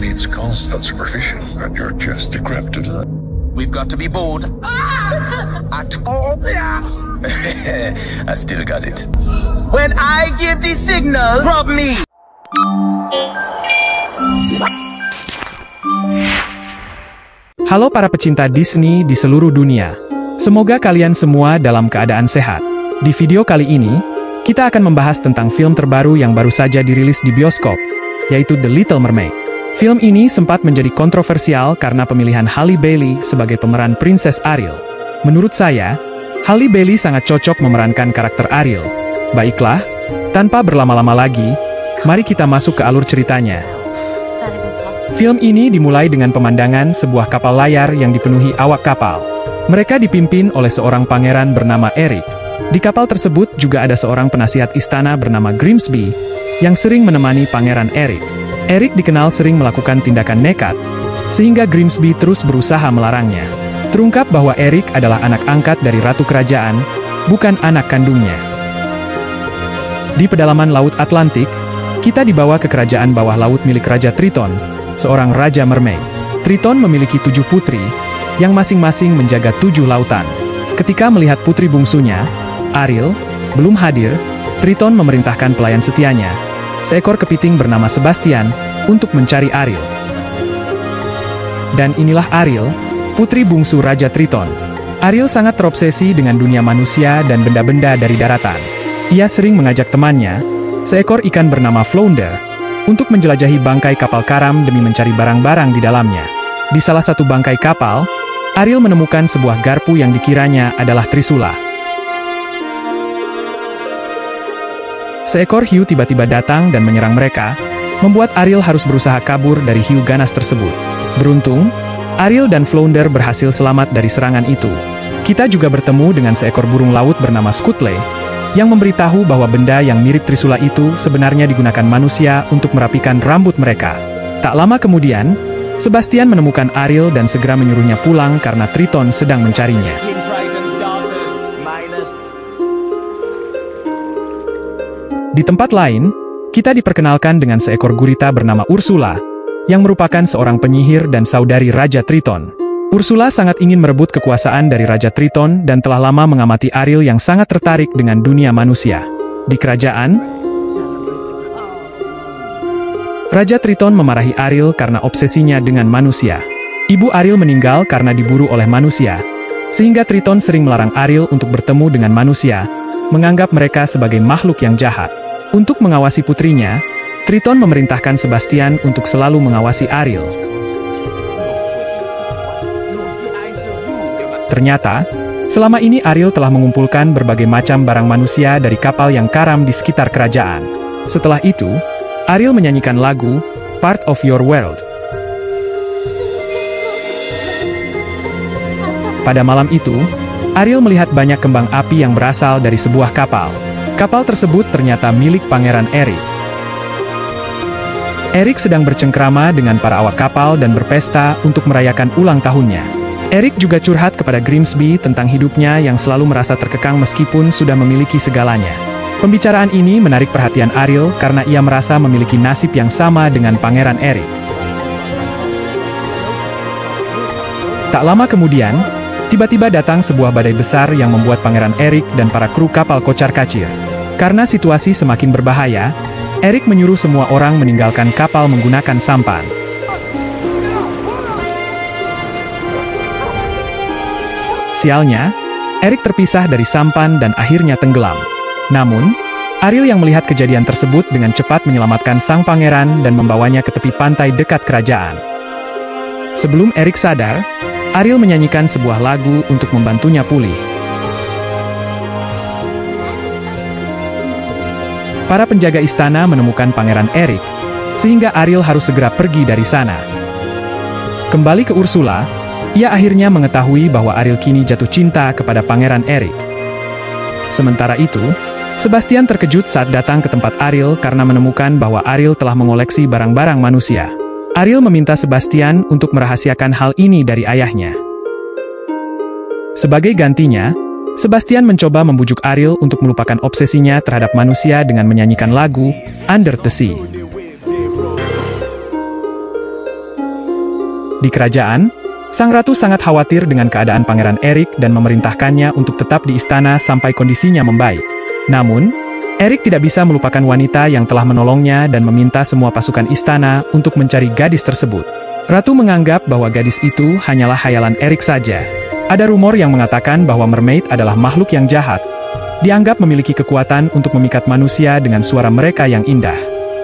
needs constant supervision, and you're just decrepit. We've got to be bold. I told ya. I still got it. When I give the signal, rub me. Halo para pecinta Disney di seluruh dunia. Semoga kalian semua dalam keadaan sehat. Di video kali ini, kita akan membahas tentang film terbaru yang baru saja dirilis di bioskop, yaitu The Little Mermaid. Film ini sempat menjadi kontroversial karena pemilihan Halle Bailey sebagai pemeran Princess Ariel. Menurut saya, Halle Bailey sangat cocok memerankan karakter Ariel. Baiklah, tanpa berlama-lama lagi, mari kita masuk ke alur ceritanya. Film ini dimulai dengan pemandangan sebuah kapal layar yang dipenuhi awak kapal. Mereka dipimpin oleh seorang pangeran bernama Eric. Di kapal tersebut juga ada seorang penasihat istana bernama Grimsby, yang sering menemani pangeran Eric. Eric dikenal sering melakukan tindakan nekat, sehingga Grimsby terus berusaha melarangnya. Terungkap bahwa Eric adalah anak angkat dari ratu kerajaan, bukan anak kandungnya. Di pedalaman Laut Atlantik, kita dibawa ke kerajaan bawah laut milik Raja Triton, seorang Raja Mermaid. Triton memiliki 7 putri, yang masing-masing menjaga 7 lautan. Ketika melihat putri bungsunya, Ariel, belum hadir, Triton memerintahkan pelayan setianya, seekor kepiting bernama Sebastian, untuk mencari Ariel. Dan inilah Ariel, putri bungsu Raja Triton. Ariel sangat terobsesi dengan dunia manusia dan benda-benda dari daratan. Ia sering mengajak temannya, seekor ikan bernama Flounder, untuk menjelajahi bangkai kapal karam demi mencari barang-barang di dalamnya. Di salah satu bangkai kapal, Ariel menemukan sebuah garpu yang dikiranya adalah trisula. Seekor hiu tiba-tiba datang dan menyerang mereka, membuat Ariel harus berusaha kabur dari hiu ganas tersebut. Beruntung, Ariel dan Flounder berhasil selamat dari serangan itu. Kita juga bertemu dengan seekor burung laut bernama Scuttle, yang memberitahu bahwa benda yang mirip trisula itu sebenarnya digunakan manusia untuk merapikan rambut mereka. Tak lama kemudian, Sebastian menemukan Ariel dan segera menyuruhnya pulang karena Triton sedang mencarinya. Di tempat lain, kita diperkenalkan dengan seekor gurita bernama Ursula, yang merupakan seorang penyihir dan saudari Raja Triton. Ursula sangat ingin merebut kekuasaan dari Raja Triton dan telah lama mengamati Ariel yang sangat tertarik dengan dunia manusia. Di kerajaan, Raja Triton memarahi Ariel karena obsesinya dengan manusia. Ibu Ariel meninggal karena diburu oleh manusia, sehingga Triton sering melarang Ariel untuk bertemu dengan manusia, menganggap mereka sebagai makhluk yang jahat. Untuk mengawasi putrinya, Triton memerintahkan Sebastian untuk selalu mengawasi Ariel. Ternyata, selama ini Ariel telah mengumpulkan berbagai macam barang manusia dari kapal yang karam di sekitar kerajaan. Setelah itu, Ariel menyanyikan lagu, Part of Your World. Pada malam itu, Ariel melihat banyak kembang api yang berasal dari sebuah kapal. Kapal tersebut ternyata milik Pangeran Eric. Eric sedang bercengkrama dengan para awak kapal dan berpesta untuk merayakan ulang tahunnya. Eric juga curhat kepada Grimsby tentang hidupnya yang selalu merasa terkekang meskipun sudah memiliki segalanya. Pembicaraan ini menarik perhatian Ariel karena ia merasa memiliki nasib yang sama dengan Pangeran Eric. Tak lama kemudian, tiba-tiba datang sebuah badai besar yang membuat Pangeran Eric dan para kru kapal kocar-kacir. Karena situasi semakin berbahaya, Eric menyuruh semua orang meninggalkan kapal menggunakan sampan. Sialnya, Eric terpisah dari sampan dan akhirnya tenggelam. Namun, Ariel yang melihat kejadian tersebut dengan cepat menyelamatkan sang pangeran dan membawanya ke tepi pantai dekat kerajaan. Sebelum Eric sadar, Ariel menyanyikan sebuah lagu untuk membantunya pulih. Para penjaga istana menemukan Pangeran Eric, sehingga Ariel harus segera pergi dari sana. Kembali ke Ursula, ia akhirnya mengetahui bahwa Ariel kini jatuh cinta kepada Pangeran Eric. Sementara itu, Sebastian terkejut saat datang ke tempat Ariel karena menemukan bahwa Ariel telah mengoleksi barang-barang manusia. Ariel meminta Sebastian untuk merahasiakan hal ini dari ayahnya. Sebagai gantinya, Sebastian mencoba membujuk Ariel untuk melupakan obsesinya terhadap manusia dengan menyanyikan lagu Under the Sea. Di kerajaan, sang ratu sangat khawatir dengan keadaan Pangeran Erik dan memerintahkannya untuk tetap di istana sampai kondisinya membaik. Namun, Erik tidak bisa melupakan wanita yang telah menolongnya dan meminta semua pasukan istana untuk mencari gadis tersebut. Ratu menganggap bahwa gadis itu hanyalah khayalan Erik saja. Ada rumor yang mengatakan bahwa mermaid adalah makhluk yang jahat. Dianggap memiliki kekuatan untuk memikat manusia dengan suara mereka yang indah.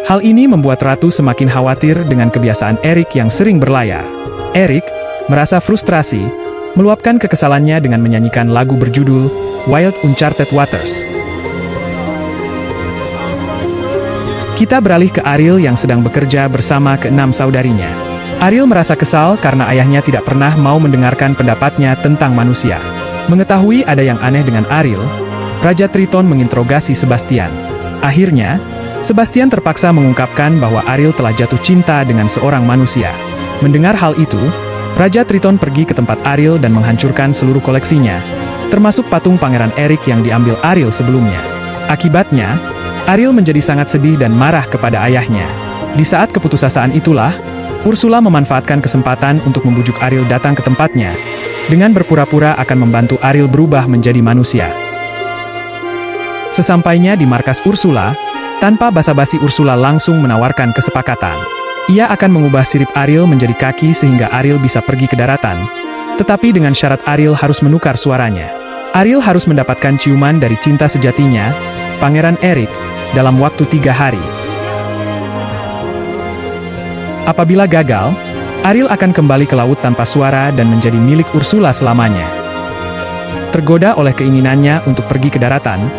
Hal ini membuat ratu semakin khawatir dengan kebiasaan Erik yang sering berlayar. Erik merasa frustrasi, meluapkan kekesalannya dengan menyanyikan lagu berjudul Wild Uncharted Waters. Kita beralih ke Ariel yang sedang bekerja bersama keenam saudarinya. Ariel merasa kesal karena ayahnya tidak pernah mau mendengarkan pendapatnya tentang manusia. Mengetahui ada yang aneh dengan Ariel, Raja Triton menginterogasi Sebastian. Akhirnya, Sebastian terpaksa mengungkapkan bahwa Ariel telah jatuh cinta dengan seorang manusia. Mendengar hal itu, Raja Triton pergi ke tempat Ariel dan menghancurkan seluruh koleksinya, termasuk patung Pangeran Erik yang diambil Ariel sebelumnya. Akibatnya, Ariel menjadi sangat sedih dan marah kepada ayahnya. Di saat keputusasaan itulah, Ursula memanfaatkan kesempatan untuk membujuk Ariel datang ke tempatnya, dengan berpura-pura akan membantu Ariel berubah menjadi manusia. Sesampainya di markas Ursula, tanpa basa-basi Ursula langsung menawarkan kesepakatan. Ia akan mengubah sirip Ariel menjadi kaki sehingga Ariel bisa pergi ke daratan. Tetapi dengan syarat Ariel harus menukar suaranya. Ariel harus mendapatkan ciuman dari cinta sejatinya, Pangeran Erik, dalam waktu 3 hari. Apabila gagal, Ariel akan kembali ke laut tanpa suara dan menjadi milik Ursula selamanya. Tergoda oleh keinginannya untuk pergi ke daratan,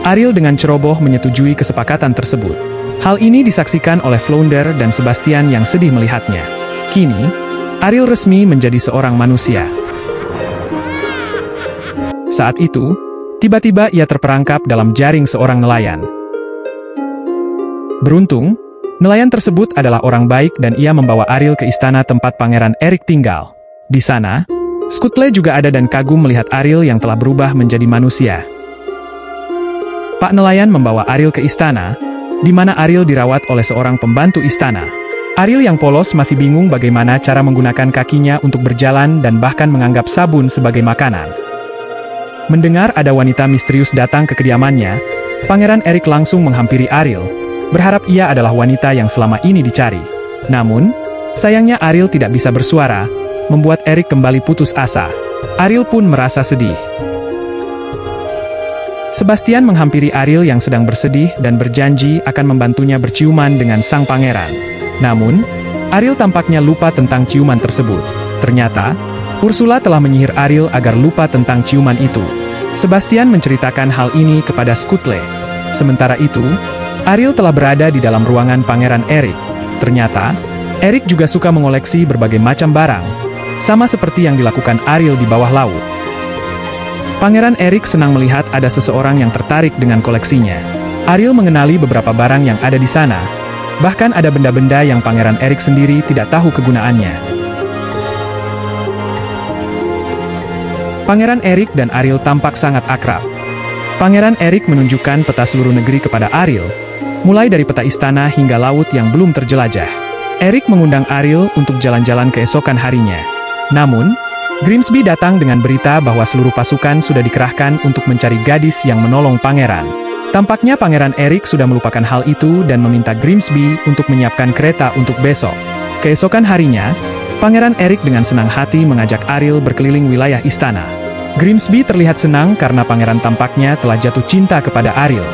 Ariel dengan ceroboh menyetujui kesepakatan tersebut. Hal ini disaksikan oleh Flounder dan Sebastian yang sedih melihatnya. Kini, Ariel resmi menjadi seorang manusia. Saat itu, tiba-tiba ia terperangkap dalam jaring seorang nelayan. Beruntung, nelayan tersebut adalah orang baik dan ia membawa Ariel ke istana tempat Pangeran Erik tinggal. Di sana, Skutle juga ada dan kagum melihat Ariel yang telah berubah menjadi manusia. Pak nelayan membawa Ariel ke istana, di mana Ariel dirawat oleh seorang pembantu istana. Ariel yang polos masih bingung bagaimana cara menggunakan kakinya untuk berjalan dan bahkan menganggap sabun sebagai makanan. Mendengar ada wanita misterius datang ke kediamannya, Pangeran Erik langsung menghampiri Ariel, berharap ia adalah wanita yang selama ini dicari. Namun, sayangnya Ariel tidak bisa bersuara, membuat Erik kembali putus asa. Ariel pun merasa sedih. Sebastian menghampiri Ariel yang sedang bersedih dan berjanji akan membantunya berciuman dengan sang pangeran. Namun, Ariel tampaknya lupa tentang ciuman tersebut. Ternyata, Ursula telah menyihir Ariel agar lupa tentang ciuman itu. Sebastian menceritakan hal ini kepada Skutle. Sementara itu, Ariel telah berada di dalam ruangan Pangeran Erik. Ternyata, Erik juga suka mengoleksi berbagai macam barang, sama seperti yang dilakukan Ariel di bawah laut. Pangeran Erik senang melihat ada seseorang yang tertarik dengan koleksinya. Ariel mengenali beberapa barang yang ada di sana. Bahkan ada benda-benda yang Pangeran Erik sendiri tidak tahu kegunaannya. Pangeran Erik dan Ariel tampak sangat akrab. Pangeran Erik menunjukkan peta seluruh negeri kepada Ariel, mulai dari peta istana hingga laut yang belum terjelajah. Erik mengundang Ariel untuk jalan-jalan keesokan harinya. Namun, Grimsby datang dengan berita bahwa seluruh pasukan sudah dikerahkan untuk mencari gadis yang menolong pangeran. Tampaknya Pangeran Erik sudah melupakan hal itu dan meminta Grimsby untuk menyiapkan kereta untuk besok. Keesokan harinya, Pangeran Erik dengan senang hati mengajak Ariel berkeliling wilayah istana. Grimsby terlihat senang karena pangeran tampaknya telah jatuh cinta kepada Ariel.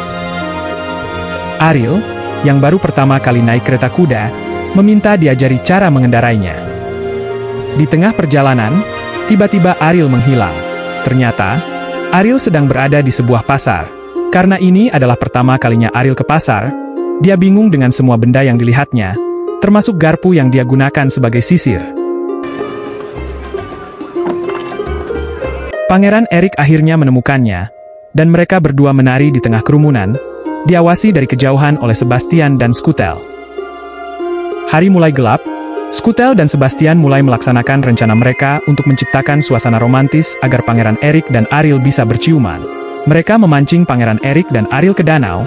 Ariel, yang baru pertama kali naik kereta kuda, meminta diajari cara mengendarainya. Di tengah perjalanan, tiba-tiba Ariel menghilang. Ternyata, Ariel sedang berada di sebuah pasar. Karena ini adalah pertama kalinya Ariel ke pasar, dia bingung dengan semua benda yang dilihatnya, termasuk garpu yang dia gunakan sebagai sisir. Pangeran Erik akhirnya menemukannya, dan mereka berdua menari di tengah kerumunan, diawasi dari kejauhan oleh Sebastian dan Skutle. Hari mulai gelap, Skutle dan Sebastian mulai melaksanakan rencana mereka untuk menciptakan suasana romantis agar Pangeran Erik dan Ariel bisa berciuman. Mereka memancing Pangeran Erik dan Ariel ke danau,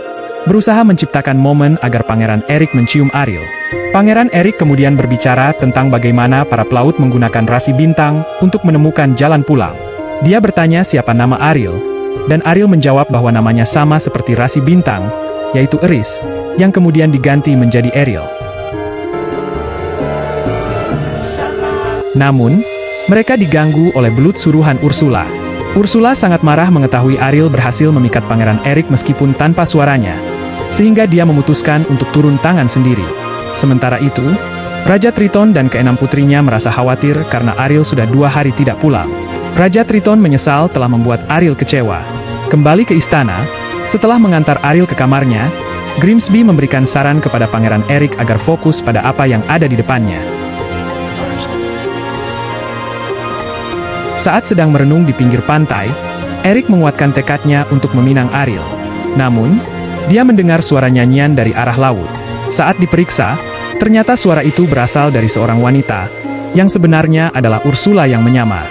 berusaha menciptakan momen agar Pangeran Erik mencium Ariel. Pangeran Erik kemudian berbicara tentang bagaimana para pelaut menggunakan rasi bintang untuk menemukan jalan pulang. Dia bertanya siapa nama Ariel, dan Ariel menjawab bahwa namanya sama seperti rasi bintang, yaitu Eris, yang kemudian diganti menjadi Ariel. Namun, mereka diganggu oleh belut suruhan Ursula. Ursula sangat marah mengetahui Ariel berhasil memikat Pangeran Erik meskipun tanpa suaranya, sehingga dia memutuskan untuk turun tangan sendiri. Sementara itu, Raja Triton dan keenam putrinya merasa khawatir karena Ariel sudah 2 hari tidak pulang. Raja Triton menyesal telah membuat Ariel kecewa. Kembali ke istana, setelah mengantar Ariel ke kamarnya, Grimsby memberikan saran kepada Pangeran Erik agar fokus pada apa yang ada di depannya. Saat sedang merenung di pinggir pantai, Erik menguatkan tekadnya untuk meminang Ariel. Namun, dia mendengar suara nyanyian dari arah laut. Saat diperiksa, ternyata suara itu berasal dari seorang wanita, yang sebenarnya adalah Ursula yang menyamar.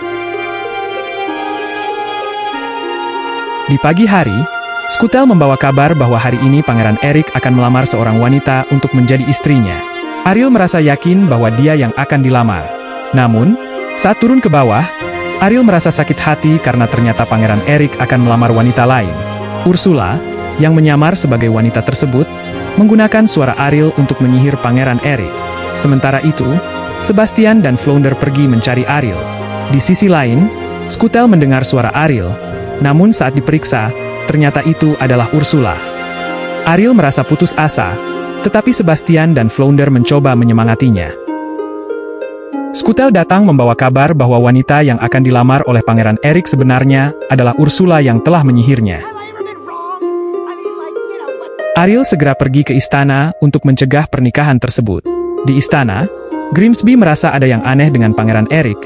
Di pagi hari, Skutel membawa kabar bahwa hari ini Pangeran Erik akan melamar seorang wanita untuk menjadi istrinya. Ariel merasa yakin bahwa dia yang akan dilamar. Namun, saat turun ke bawah, Ariel merasa sakit hati karena ternyata Pangeran Erik akan melamar wanita lain. Ursula, yang menyamar sebagai wanita tersebut, menggunakan suara Ariel untuk menyihir Pangeran Erik. Sementara itu, Sebastian dan Flounder pergi mencari Ariel. Di sisi lain, Skutel mendengar suara Ariel, namun saat diperiksa, ternyata itu adalah Ursula. Ariel merasa putus asa, tetapi Sebastian dan Flounder mencoba menyemangatinya. Skutel datang membawa kabar bahwa wanita yang akan dilamar oleh Pangeran Erik sebenarnya adalah Ursula yang telah menyihirnya. Ariel segera pergi ke istana untuk mencegah pernikahan tersebut. Di istana, Grimsby merasa ada yang aneh dengan Pangeran Erik,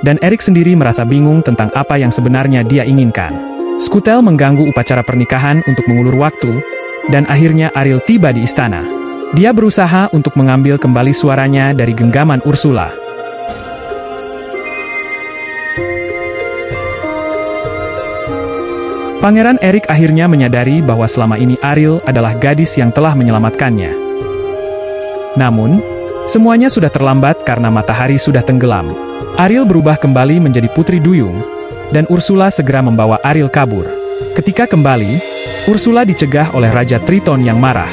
dan Erik sendiri merasa bingung tentang apa yang sebenarnya dia inginkan. Skutel mengganggu upacara pernikahan untuk mengulur waktu, dan akhirnya Ariel tiba di istana. Dia berusaha untuk mengambil kembali suaranya dari genggaman Ursula. Pangeran Erik akhirnya menyadari bahwa selama ini Ariel adalah gadis yang telah menyelamatkannya. Namun, semuanya sudah terlambat karena matahari sudah tenggelam. Ariel berubah kembali menjadi putri duyung, dan Ursula segera membawa Ariel kabur. Ketika kembali, Ursula dicegah oleh Raja Triton yang marah.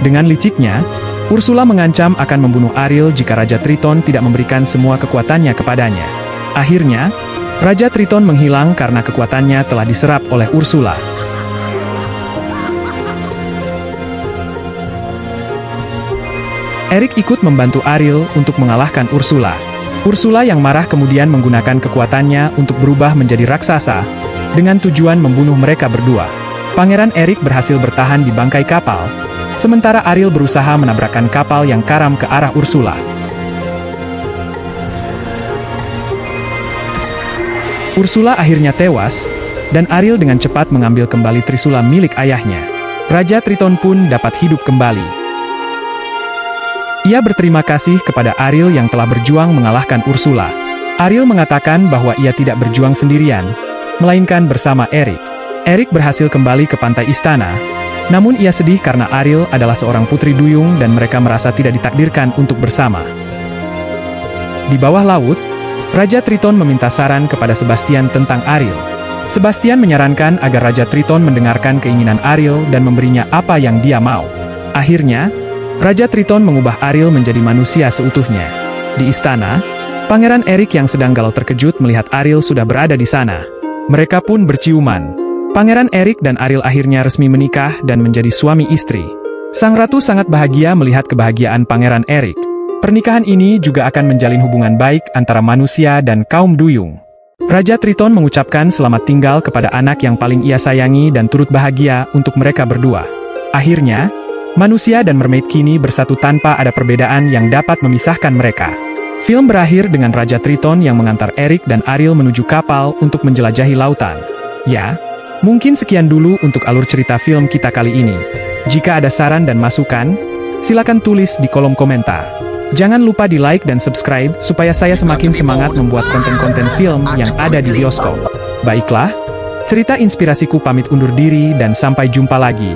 Dengan liciknya, Ursula mengancam akan membunuh Ariel jika Raja Triton tidak memberikan semua kekuatannya kepadanya. Akhirnya, Raja Triton menghilang karena kekuatannya telah diserap oleh Ursula. Erik ikut membantu Ariel untuk mengalahkan Ursula. Ursula yang marah kemudian menggunakan kekuatannya untuk berubah menjadi raksasa, dengan tujuan membunuh mereka berdua. Pangeran Erik berhasil bertahan di bangkai kapal, sementara Ariel berusaha menabrakkan kapal yang karam ke arah Ursula. Ursula akhirnya tewas, dan Ariel dengan cepat mengambil kembali Trisula milik ayahnya. Raja Triton pun dapat hidup kembali. Ia berterima kasih kepada Ariel yang telah berjuang mengalahkan Ursula. Ariel mengatakan bahwa ia tidak berjuang sendirian, melainkan bersama Erik. Erik berhasil kembali ke pantai istana, namun ia sedih karena Ariel adalah seorang putri duyung dan mereka merasa tidak ditakdirkan untuk bersama. Di bawah laut, Raja Triton meminta saran kepada Sebastian tentang Ariel. Sebastian menyarankan agar Raja Triton mendengarkan keinginan Ariel dan memberinya apa yang dia mau. Akhirnya, Raja Triton mengubah Ariel menjadi manusia seutuhnya. Di istana, Pangeran Erik yang sedang galau terkejut melihat Ariel sudah berada di sana. Mereka pun berciuman. Pangeran Erik dan Ariel akhirnya resmi menikah dan menjadi suami istri. Sang ratu sangat bahagia melihat kebahagiaan Pangeran Erik. Pernikahan ini juga akan menjalin hubungan baik antara manusia dan kaum duyung. Raja Triton mengucapkan selamat tinggal kepada anak yang paling ia sayangi dan turut bahagia untuk mereka berdua. Akhirnya, manusia dan mermaid kini bersatu tanpa ada perbedaan yang dapat memisahkan mereka. Film berakhir dengan Raja Triton yang mengantar Erik dan Ariel menuju kapal untuk menjelajahi lautan. Ya, mungkin sekian dulu untuk alur cerita film kita kali ini. Jika ada saran dan masukan, silakan tulis di kolom komentar. Jangan lupa di like dan subscribe supaya saya semakin semangat membuat konten-konten film yang ada di bioskop. Baiklah, cerita inspirasiku pamit undur diri dan sampai jumpa lagi.